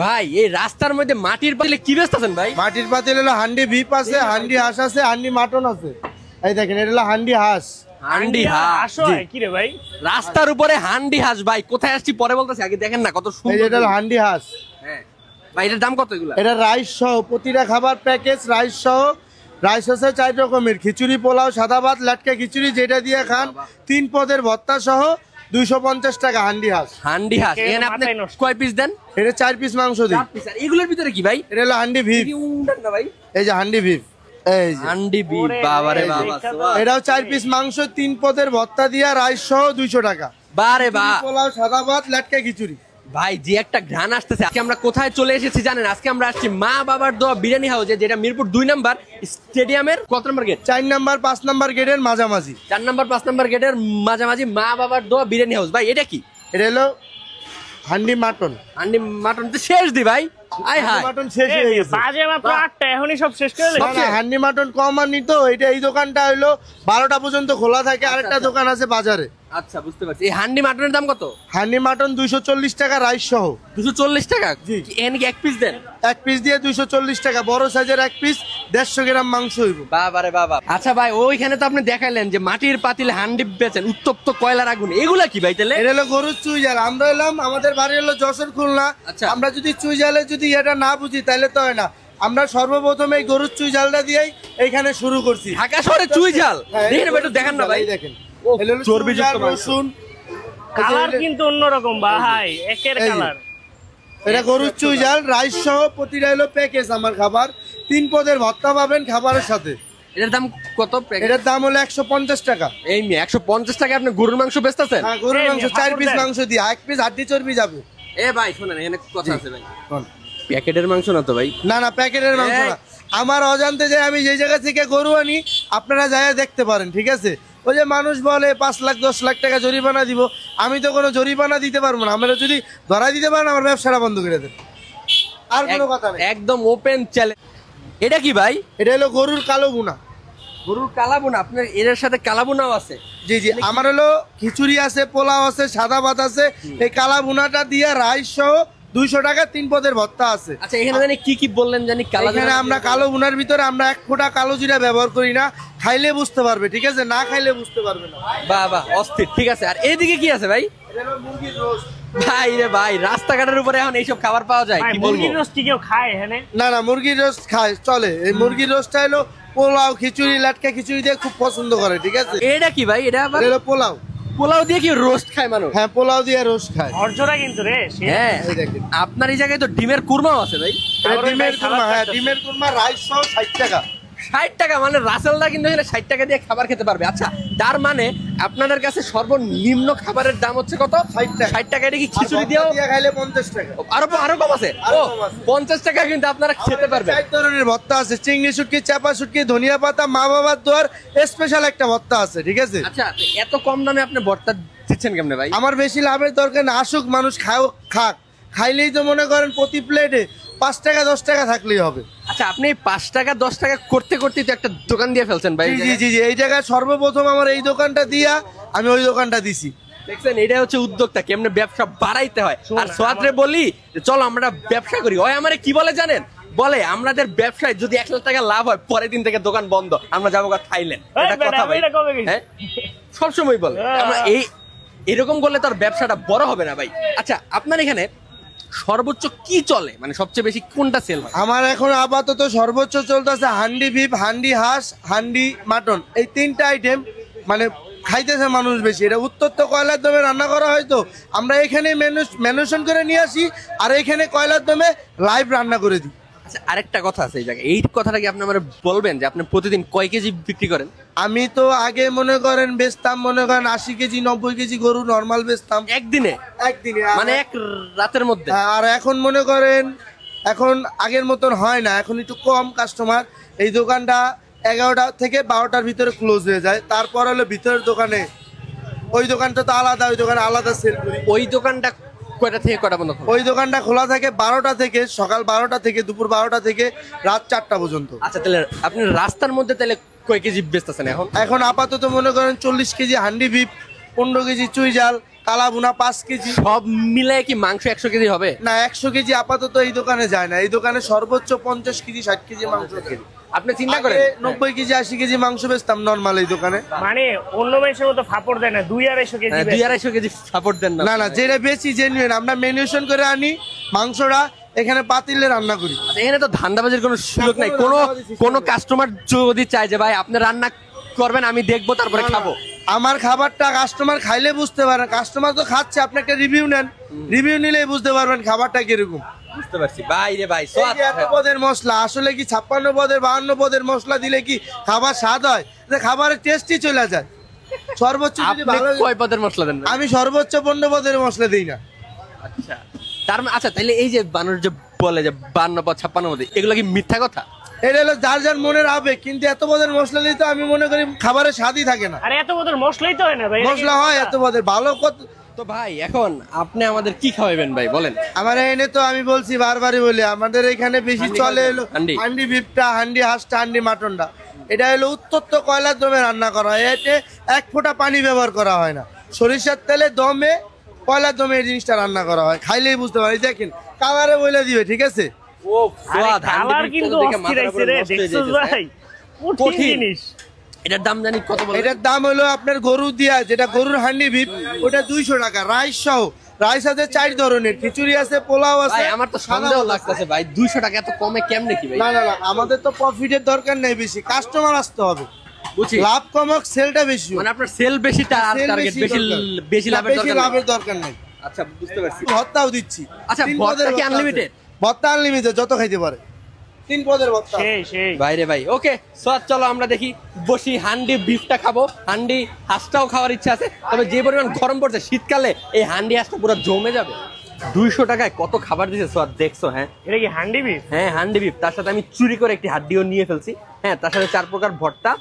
ভাই এই রাস্তার মধ্যে মাটির পাতিলে কি বেচতেছেন ভাই? মাটির পাতিল হলো হান্ডি ভিপ আছে, হান্ডি হাঁস আছে, হান্ডি মাটন আছে। এই দেখেন এটা হলো হান্ডি হাঁস। হান্ডি হাঁস কি রে ভাই? রাস্তার উপরে হান্ডি হাঁস ভাই, কোথায় আসছি পরে বলতেছি, আগে দেখেন না কত সুন্দর। এটা হলো হান্ডি হাঁস। হ্যাঁ ভাই, এটার দাম কত এগুলা? এটা রাইস সহ প্রতিটা খাবার প্যাকেজ রাইস সহ। রাইস আছে 4 রকমের, খিচুড়ি, পোলাও, সাদা ভাত, লাটকা খিচুড়ি, যেটা দিয়ে খান 3 পদের ভর্তা সহ 250 টাকা হান্ডি হাঁস। হান্ডি হাঁস এখানে আপনি কয় পিস দেন? এটা 4 পিস মাংস দিই। 4 পিস। আর এগুলোর ভিতরে কি ভাই? এটা হলো হান্ডি ভিপ। না ভাই, এই যে হান্ডি ভিপ, এই যে হান্ডি বিফ। বাবা রে বাবা, এটাও 4 পিস মাংস 3 পদের ভর্তা দিয়া রাইস সহ 200 টাকা। বারে বা, পোলাও, সাদা ভাত, লাটকা খিচুড়ি। ভাই যে একটা ঘ্রাণ আসতেছে। আজকে আমরা কোথায় চলে এসেছি জানেন? আজকে আমরা আসছি মা বাবার দোয়া বিরিয়ানি হাউসে, যেটা মিরপুর 2 নাম্বার স্টেডিয়ামের কত নম্বর গেট? 4 নাম্বার 5 নাম্বার গেটের মাঝামাঝি। 4 নাম্বার 5 নাম্বার গেটের মাঝামাঝি মা বাবার দোয়া বিরিয়ানি হাউস। ভাই এটা কি? এটা হলো হান্ডি মাটন। হান্ডি মাটন তো শেষ দি ভাই। আয় হায়, মাটন শেষ হয়ে গেছে। বাজে মাত্র 8টা, এখনই সব শেষ করে না, হান্ডি মাটন কম আনি তো। এটা এই দোকানটা হলো 12টা পর্যন্ত খোলা থাকে, আরেকটা দোকান আছে বাজারে। আচ্ছা বুঝতে পারছি। এই হান্ডি মাটনের দাম কত? হান্ডি মাটন 240 টাকা রাইস সহ। 240 টাকা? এখানে কি এক পিস দেন? এক পিস দিয়ে 240 টাকা। বড় সাইজের এক পিস 150 গ্রাম মাংস হইব। বাবা রে বাবা। আচ্ছা ভাই, ওইখানে তো আপনি দেখাইলেন যে মাটির পাতিলে হান্ডি বেচেন, উত্তপ্ত কয়লার আগুন, এগুলা কি ভাই তাহলে? এটা হলো গরুর চুই জাল। আমরা এলাম, আমাদের বাড়ি হলো যশোর, খুলনা। আচ্ছা। আমরা যদি চুই জালে যদি এটা না বুঝি তাহলে তো হয় না। আমরা সর্বপ্রথম এই গরুর চুই জালটা দিয়েই এইখানে শুরু করছি। ঢাকা শহরে চুই জাল দেখেন একটু দেখান না ভাই। দেখেন চর্বিযুক্ত রসুন, কালার কিন্তু অন্যরকম ভাই, একের কালার। এটা গরুর চুই জাল রাইস সহ। প্রতিটা হলো প্যাকেজ আমার খাবার। 3 পদের ভর্তা পাবেন খাবারের সাথে। এটার দাম কত? এটার দাম হলো 150 টাকা। এই 150 টাকা আপনি গরুর মাংস বেচতেছেন? হ্যাঁ, গরুর মাংস 4 পিস মাংস দিয়ে 1 পিস হাড্ডি চর্বি যাবে। এ ভাই শুনেন, এখানে কথা আছে ভাই। প্যাকেটের মাংস না তো ভাই? না না, প্যাকেটের মাংস না। আমার অজান্তে যে আমি যে জায়গা থেকে গরু আনি, আপনারা যায় দেখতে পারেন, ঠিক আছে? ওই যে মানুষ বলে 5 লাখ 10 লাখ টাকা জরিমানা দিব, আমি তো কোনো জরিমানা দিতে পারবো না। আমরা যদি ধরা দিতে পারেন, আমার ব্যবসাটা বন্ধ করে দেন। আর কোনো কথা নেই, একদম ওপেন চ্যালেঞ্জ। এটা কি ভাই? এটা হলো গরুর কালো বুনা। গরুর কালাবুনা? আপনার এর সাথে কালাবুনাও আছে? জি জি, আমার হলো খিচুড়ি আছে, পোলাও আছে, সাদা ভাত আছে। এই কালা বুনাটা দিয়ে রাইস সহ 200 টাকা 3 পদের ভর্তা আছে। আচ্ছা, এখানে জানি কি কি বললেন জানি? এখানে আমরা কালো বুনার ভিতরে আমরা 1 ফোঁটা কালো জিরা ব্যবহার করি না। খাইলে বুঝতে পারবে, ঠিক আছে? না খাইলে বুঝতে পারবে না। বাহ বাহ, অস্থির। ঠিক আছে, আর এইদিকে কি আছে ভাই? এটা হলো মুরগির রোস্ট। ভাই রে ভাই, রাস্তাঘাটের উপরে এখন এইসব খাবার পাওয়া যায়? কি বলবো। মুরগির রোস্ট কি কেউ খায় এখানে? না না, মুরগির রোস্ট খায়, চলে। এই মুরগির রোস্টটা হলো পোলাও, খিচুড়ি, লাটকা খিচুড়ি দিয়ে খুব পছন্দ করে, ঠিক আছে? এটা কি ভাই? এটা আবার এটা হলো পোলাও। পোলাও দিয়ে কি রোস্ট খায় মানুষ? হ্যাঁ, পোলাও দিয়ে রোস্ট খায়। অর্জরা কিন্তু রে। হ্যাঁ, এই দেখেন। আপনার এই জায়গায় তো ডিমের কুরমাও আছে ভাই। এটা ডিমের কুরমা। হ্যাঁ, ডিমের কুরমা রাইস সহ 60 টাকা। 60 টাকা? মানে রাসেলদা কিন্তু 60 টাকা দিয়ে খাবার খেতে পারবে। আচ্ছা, তার মানে আপনাদের কাছে সর্বনিম্ন খাবারের দাম হচ্ছে কত? 60 টাকা। 60 টাকা। এটা কি খিচুড়ি দিয়েও খাইলে 50 টাকা? আরো কম আছে? ও 50 টাকা কিন্তু আপনারা খেতে পারবেন। 4 ধরনের ভর্তা আছে। চিংড়ি শুটকি, চাপা শুটকি, ধনিয়া পাতা, মা বাবার দোয়ার স্পেশাল একটা ভর্তা আছে, ঠিক আছে? আচ্ছা, এত কম দামে আপনি ভর্তা দিচ্ছেন কেমনে ভাই? আমার বেশি লাভের দরকার না, আসুক মানুষ, খাক। খাইলেই তো মনে করেন প্রতি প্লেটে 5 টাকা 10 টাকা থাকলেই হবে। আচ্ছা, আপনি 5 টাকা 10 টাকা করতে করতে তো একটা দোকান দিয়ে ফেলছেন ভাই। জি জি জি, এই জায়গায় সর্বপ্রথম আমার এই দোকানটা দিয়া আমি ওই দোকানটা দিছি। দেখছেন, এটা হচ্ছে উদ্যোক্তা, কেমনে ব্যবসা বাড়াইতে হয়। আর সোয়াদরে বলি চলো আমরা ব্যবসা করি, ওই আমারে কি বলে জানেন? বলে আমাদের ব্যবসায় যদি 1 লাখ টাকা লাভ হয়, পরের দিন থেকে দোকান বন্ধ, আমরা যাবো থাইল্যান্ড। এটা কথা ভাই, হ্যাঁ সবসময় বলে। আমরা এরকম করলে তার ব্যবসাটা বড় হবে না ভাই। আচ্ছা, আপনার এখানে সর্বোচ্চ কি চলে, মানে সবচেয়ে বেশি কোনটা সেল হয়? আমার এখন আপাতত সর্বোচ্চ চলতেছে হান্ডি বিফ, হান্ডি হাঁস, হান্ডি মাটন। এই 3টা আইটেম মানে খাইতেছে মানুষ বেশি। এটা উত্তপ্ত কয়লার দমে রান্না করা হয়, তো আমরা এখানে ম্যানুফ্যাকচার করে নিয়ে আসি, আর এখানে কয়লার দমে লাইভ রান্না করে দিই। আচ্ছা, আরেকটা কথা আছে এই জায়গায়, এই কথাটা কি আপনি আমার বলবেন যে আপনি প্রতিদিন কয় কেজি বিক্রি করেন? আমি তো আগে মনে করেন বেচতাম, মনে করেন 80 কেজি 90 কেজি গরু নর্মাল বেচতাম একদিনে, মানে এক রাতের মধ্যে। আর এখন মনে করেন এখন আগের মতন হয় না, এখন একটু কম কাস্টমার। এই দোকানটা 11টা থেকে 12টার ভিতরে ক্লোজ হয়ে যায়। তারপর হলো ভিতরের দোকানে, ওই দোকানটা তো আলাদা, ওই দোকানে আলাদা সেল করি। ওই দোকানটা কয়টা থেকে কয়টা বন্ধ? ওই দোকানটা খোলা থাকে 12টা থেকে, সকাল 12টা থেকে দুপুর 12টা থেকে রাত 4টা পর্যন্ত। আচ্ছা, তাহলে আপনি রাস্তার মধ্যে তাহলে কয় কেজি বেচতেছেন এখন? এখন আপাতত মনে করেন 40 কেজি হান্ডি বিফ, 15 কেজি চুই জাল, কালা বুনা 5 কেজি। সব মিলে কি মাংস 100 কেজি হবে? না, 100 কেজি আপাতত এই দোকানে যায় না। এই দোকানে সর্বোচ্চ 50 কেজি 60 কেজি মাংস। আপনি চিন্তা করেন 90 কেজি 80 কেজি মাংস বেচতাম নরমাল এই দোকানে। মানে অন্য মানুষের মতো ফাপড় দেয় না, 2-250 কেজি। 2-250 কেজি সাপোর্ট দেন না? না না, যেটা বেশি জেনুইন আমরা মেনুশন করে আনি মাংসটা, এখানে পাতিলে রান্না করি। এখানে তো ধান্দাবাজির কোনো সুযোগ নাই। কোনো কাস্টমার যদি চায় যে ভাই আপনি রান্না করবেন আমি দেখবো তারপরে খাবো, আমার খাবারটা কাস্টমার খাইলে বুঝতে পারে। কাস্টমার তো খাচ্ছে, আপনি একটা রিভিউ নেন, রিভিউ নিলেই বুঝতে পারবেন খাবারটা কিরকম। বুঝতে পারছি ভাই রে ভাই। এই যে এত পদের মশলা, আসলে কি 56 পদের 52 পদের মশলা দিলে কি খাবার স্বাদ হয়? খাবারের টেস্টই চলে যায়। সর্বোচ্চ যদি আপনি ভালো, কয় পদের মশলা দেন? আমি সর্বোচ্চ 15 পদের মশলা দিই না। আচ্ছা আচ্ছা, তাইলে এই যে বানর যে বলে যে 52 পদ 56 পদ, এগুলো কি মিথ্যা কথা? এটা হলো যার যার মনের আবেগ, কিন্তু এত পদের মশলা দিতে আমি মনে করি খাবারের স্বাদই থাকে না। আরে এত বড় মশলাই তো হয় না ভাই। মশলা হয় এত পদের ভালো কত। তো ভাই এখন আপনি আমাদের কি খাওয়াবেন ভাই বলেন? আমার এনে তো আমি বলছি বারবারই বলি, আমাদের এখানে বেশি চলে হলো হান্ডি। হান্ডি বিফটা, হান্ডি হাঁসটা, হান্ডি মাটনটা। এটা হলো উত্তপ্ত কয়লার দমে রান্না করা হয়। এতে 1 ফোঁটা পানি ব্যবহার করা হয় না। সরিষার তেলে দমে, কয়লার দমে এই জিনিসটা রান্না করা হয়। খাইলেই বুঝতে পারি, দেখেন কালারে বলে দিবে, ঠিক আছে? ও আরে কালার কিন্তু অস্থির আইছে রে, দেখছস ভাই? কঠিন জিনিস। এটার দাম জানি কত বলেন? এটার দাম হলো আপনার গরু দিয়া, যেটা গরুর হান্ডি বিফ, ওটা 200 টাকা। রাইস সহ, রাইস আছে 4 ধরনের, খিচুড়ি আছে, পোলাও আছে। ভাই আমার তো সন্দেহ লাগতেছে ভাই, 200 টাকা এত কমে কেমনে কি ভাই? না না না, আমাদের তো প্রফিটের দরকার নেই বেশি, কাস্টমার আসতে হবে। বুঝছি, লাভ কম হোক, সেলটা বেশি হোক। মানে আপনার সেল বেশি, Sell টার্গেট বেশি, দরকার। বেশি লাভের বেশি দরকার লাভের নেই। দরকার নেই। আচ্ছা বুঝতে পারছি। ভর্তাও দিচ্ছি। আচ্ছা, 3 ভর্তা পদের কি ভর্তা unlimited? আছে। ভর্তা আনলিমিটেড, যত খাইতে পারে। 3 পদের ভর্তা। সেই ভাই রে ভাই, ওকে সো চলো আমরা দেখি বসি, হান্ডি বিফটা খাবো, হান্ডি হাঁসটাও খাওয়ার ইচ্ছা আছে। তবে যে পরিমাণ গরম পড়ছে শীতকালে, এই হান্ডি হাঁসটা পুরো জমে যাবে। 200 টাকায় কত খাবার দিছে সোয়াদ, দেখছো? হ্যাঁ এটা কি হান্ডি বিফ? হ্যাঁ হান্ডি বিফ, তার সাথে আমি চুরি করে একটি হাড্ডিও নিয়ে ফেলছি। হ্যাঁ, তার সাথে 4 প্রকার ভর্তা,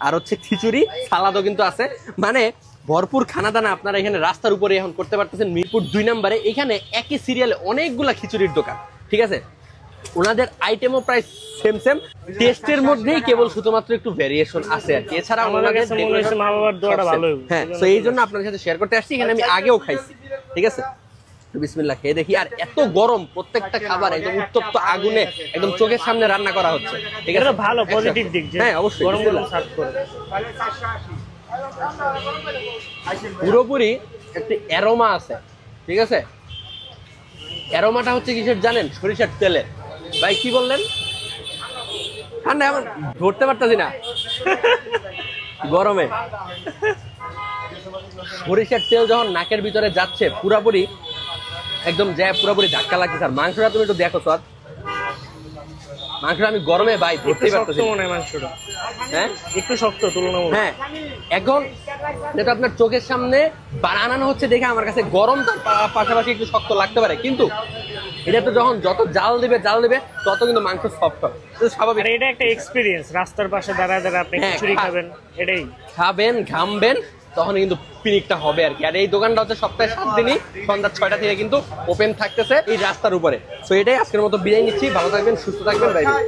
আর হচ্ছে খিচুড়ি, সালাদও কিন্তু আছে। মানে ভরপুর খানা দানা আপনারা এখানে রাস্তার উপরে এখন করতে পারতেছেন। মিরপুর 2 নম্বরে এখানে একই সিরিয়ালে অনেকগুলা খিচুড়ির দোকান, ঠিক আছে? ওনাদের আইটেমও প্রায় সেম, টেস্টের মধ্যেই কেবল শুধুমাত্র একটু ভেরিয়েশন আছে আর কি। এছাড়া আমাদের কাছে মনে হচ্ছে মা বাবার দোয়াটা ভালো। হ্যাঁ, তো এই জন্য আপনাদের সাথে শেয়ার করতে আসছি। এখানে আমি আগেও খাইছি, ঠিক আছে? বিসমিল্লাহ খেয়ে দেখি। আর এত গরম, প্রত্যেকটা খাবার একদম উত্তপ্ত আগুনে একদম চোখের সামনে রান্না করা হচ্ছে, ঠিক আছে? এটা ভালো পজিটিভ দিক যে হ্যাঁ অবশ্যই, গরম গরম সার্ভ করে। পুরোপুরি একটি অ্যারোমা আছে, ঠিক আছে? অ্যারোমাটা হচ্ছে কিসের জানেন? সরিষার তেলের। ভাই কি বললেন? ঠান্ডা এখন ধরতে পারতাছি না গরমে। সরিষার তেল যখন নাকের ভিতরে যাচ্ছে পুরাপুরি একদম যায়, পুরাপুরি ধাক্কা লাগছে। আর মাংসটা তুমি একটু দেখো স্যার, মাংসটা আমি গরমে ভাই ধরতেই পারতেছি। মনে হয় মাংসটা হ্যাঁ একটু শক্ত তুলনামূলক। হ্যাঁ, এখন যেটা আপনার চোখের সামনে বানানো হচ্ছে দেখে আমার কাছে গরম, তার পাশাপাশি একটু শক্ত লাগতে পারে, কিন্তু এটা তো যখন যত জাল দিবে তত কিন্তু মাংস সফট হবে, স্বাভাবিক। এটা একটা এক্সপিরিয়েন্স, রাস্তার পাশে দাঁড়ায় আপনি হ্যাঁ, খিচুড়ি খাবেন, এটাই খাবেন, ঘামবেন, তখন কিন্তু পিকনিকটা হবে আর কি। আর এই দোকানটা হচ্ছে সপ্তাহে 7 দিনই সন্ধ্যা 6টা থেকে কিন্তু ওপেন থাকতেছে এই রাস্তার উপরে। তো এটাই আজকের মতো বিদায় নিচ্ছি। ভালো থাকবেন, সুস্থ থাকবেন, বাই বাই।